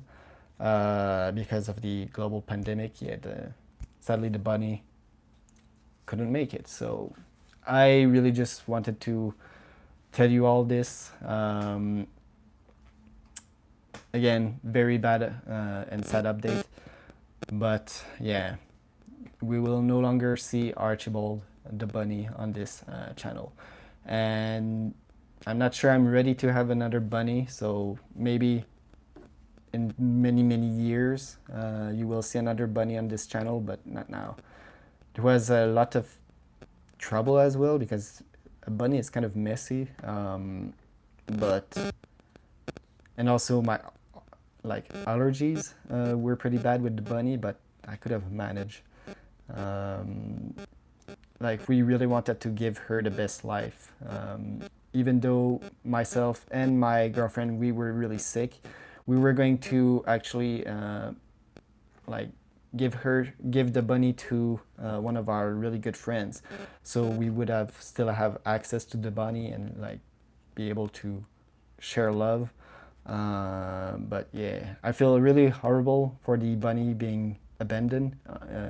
because of the global pandemic. Yeah, sadly the bunny couldn't make it. So I really just wanted to tell you all this. again, very bad and sad update. But yeah, we will no longer see Archibald the bunny on this channel. And I'm not sure I'm ready to have another bunny, so maybe in many years you will see another bunny on this channel, but not now. There was a lot of trouble as well because a bunny is kind of messy, but and also my like allergies were pretty bad with the bunny, but I could have managed. Um, like we really wanted to give her the best life, even though myself and my girlfriend we were really sick. We were going to actually like give the bunny to one of our really good friends, so we would have still have access to the bunny and like be able to share love. But yeah, I feel really horrible for the bunny being abandoned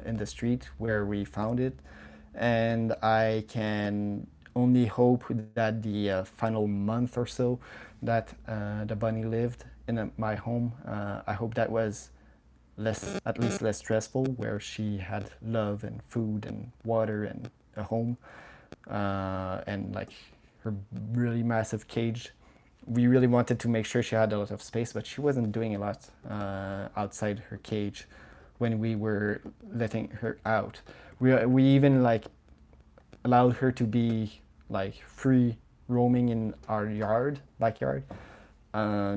in the street where we found it, and I can only hope that the final month or so that the bunny lived in my home, I hope that was less, at least less stressful, where she had love and food and water and a home, and like her really massive cage. We really wanted to make sure she had a lot of space, but she wasn't doing a lot outside her cage when we were letting her out. We even like allowed her to be like free roaming in our backyard,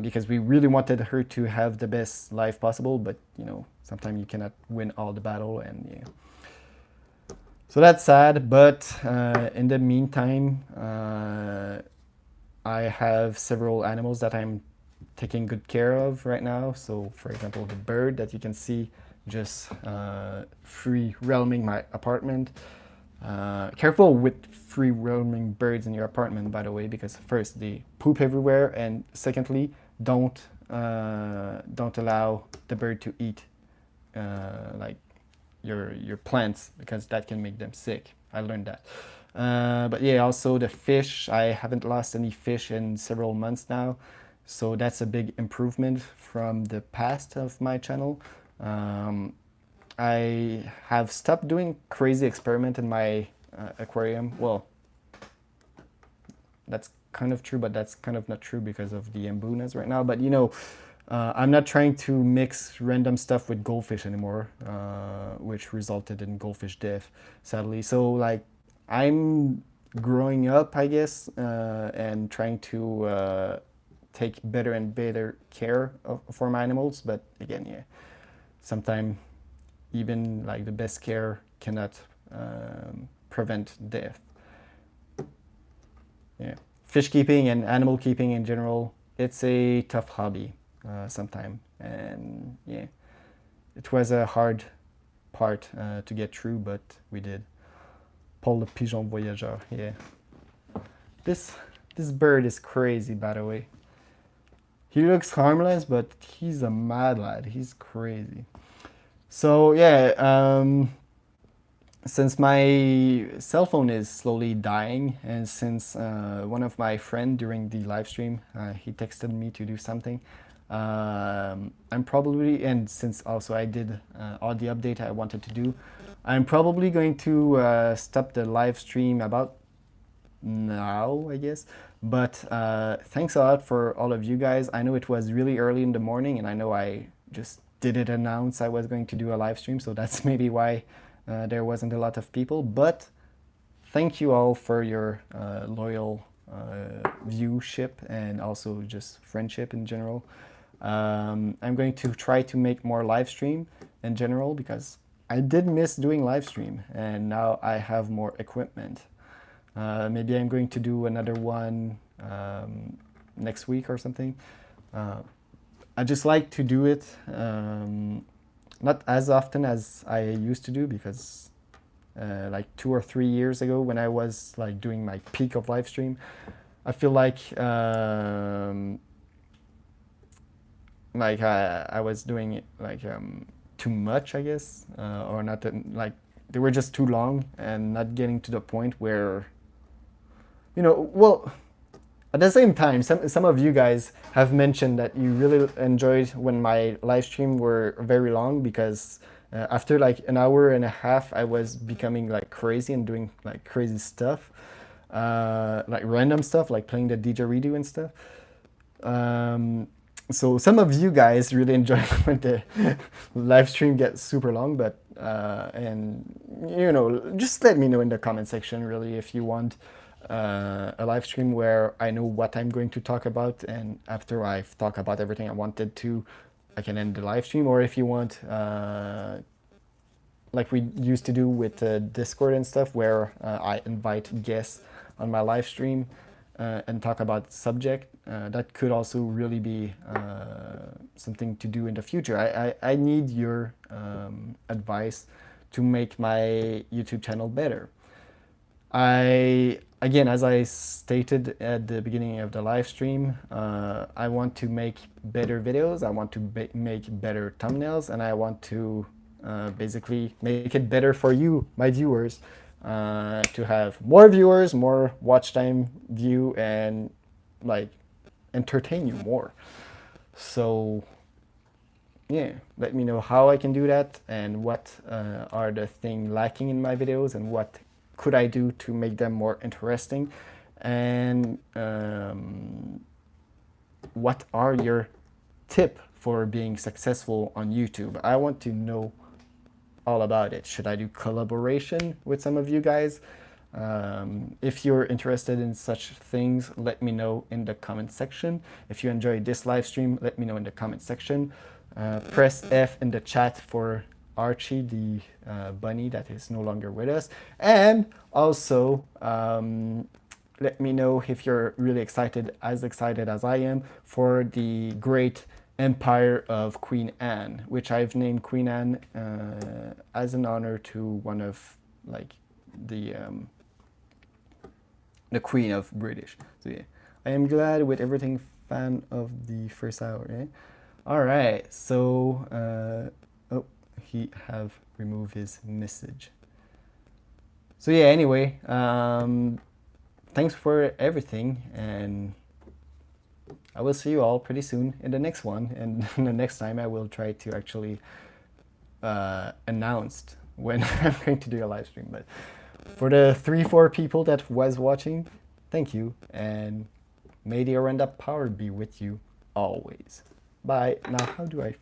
because we really wanted her to have the best life possible. But you know, sometimes you cannot win all the battle, and yeah. So that's sad. But in the meantime, I have several animals that I'm taking good care of right now. So, for example, the bird that you can see just free roaming my apartment. Careful with free roaming birds in your apartment, by the way, because first they poop everywhere, and secondly, don't allow the bird to eat like your plants, because that can make them sick. I learned that. But yeah, also the fish. I haven't lost any fish in several months now, so that's a big improvement from the past of my channel. I have stopped doing crazy experiment in my aquarium. Well, that's kind of true, but that's kind of not true because of the Mbunas right now. But you know, I'm not trying to mix random stuff with goldfish anymore, which resulted in goldfish death, sadly. So like, I'm growing up, I guess, and trying to take better and better care for my animals. But again, yeah, sometimes even like the best care cannot prevent death. Yeah, fish keeping and animal keeping in general, it's a tough hobby sometimes, and yeah, it was a hard part to get through, but we did. Paul le pigeon voyageur, yeah. This this bird is crazy, by the way. He looks harmless, but he's a mad lad. He's crazy. So yeah, since my cell phone is slowly dying, and since one of my friend during the live stream, he texted me to do something, I'm probably, and since also I did all the update I wanted to do, I'm probably going to stop the live stream about now, I guess. But thanks a lot for all of you guys. I know it was really early in the morning, and I know I just didn't announce I was going to do a live stream, so that's maybe why there wasn't a lot of people. But thank you all for your loyal viewship and also just friendship in general. I'm going to try to make more live stream in general, because I did miss doing live stream, and now I have more equipment. Maybe I'm going to do another one next week or something. I just like to do it not as often as I used to do, because like 2 or 3 years ago, when I was like doing my peak of live stream, I feel like I was doing it like too much, I guess, or not like they were just too long and not getting to the point where, you know, well, At the same time, some of you guys have mentioned that you really enjoyed when my live stream were very long because after like an hour and a half, I was becoming like crazy and doing like crazy stuff, like random stuff, like playing the didgeridoo and stuff. Um, so some of you guys really enjoy when the live stream gets super long, but and you know, just let me know in the comment section really if you want a live stream where I know what I'm going to talk about, and after I've talked about everything I wanted to, I can end the live stream. Or if you want, like we used to do with Discord and stuff, where I invite guests on my live stream and talk about subject. That could also really be something to do in the future. I need your advice to make my YouTube channel better. Again, as I stated at the beginning of the live stream, I want to make better videos. I want to make better thumbnails, and I want to basically make it better for you, my viewers, to have more viewers, more watch time view, and like entertain you more. So yeah, let me know how I can do that and what are the things lacking in my videos and what could I do to make them more interesting, and what are your tip for being successful on YouTube. I want to know all about it. Should I do collaboration with some of you guys? If you're interested in such things, let me know in the comment section. If you enjoyed this live stream, let me know in the comment section. Press F in the chat for Archie, the bunny that is no longer with us. And also, let me know if you're really excited as I am, for the great empire of Queen Anne, which I've named Queen Anne as an honor to one of like the Queen of British. So yeah, I am glad with everything fan of the first hour. Eh? All right, so oh, he have removed his message. So yeah, anyway, thanks for everything, and I will see you all pretty soon in the next one. And the next time I will try to actually announce when I'm going to do a live stream. But for the 3-4 people that was watching, thank you, and may the Orenda power be with you always. Bye. Now, how do I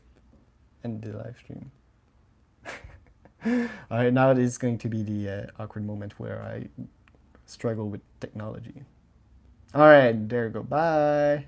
end the live stream? All right, now it is going to be the awkward moment where I struggle with technology. All right, there you go. Bye.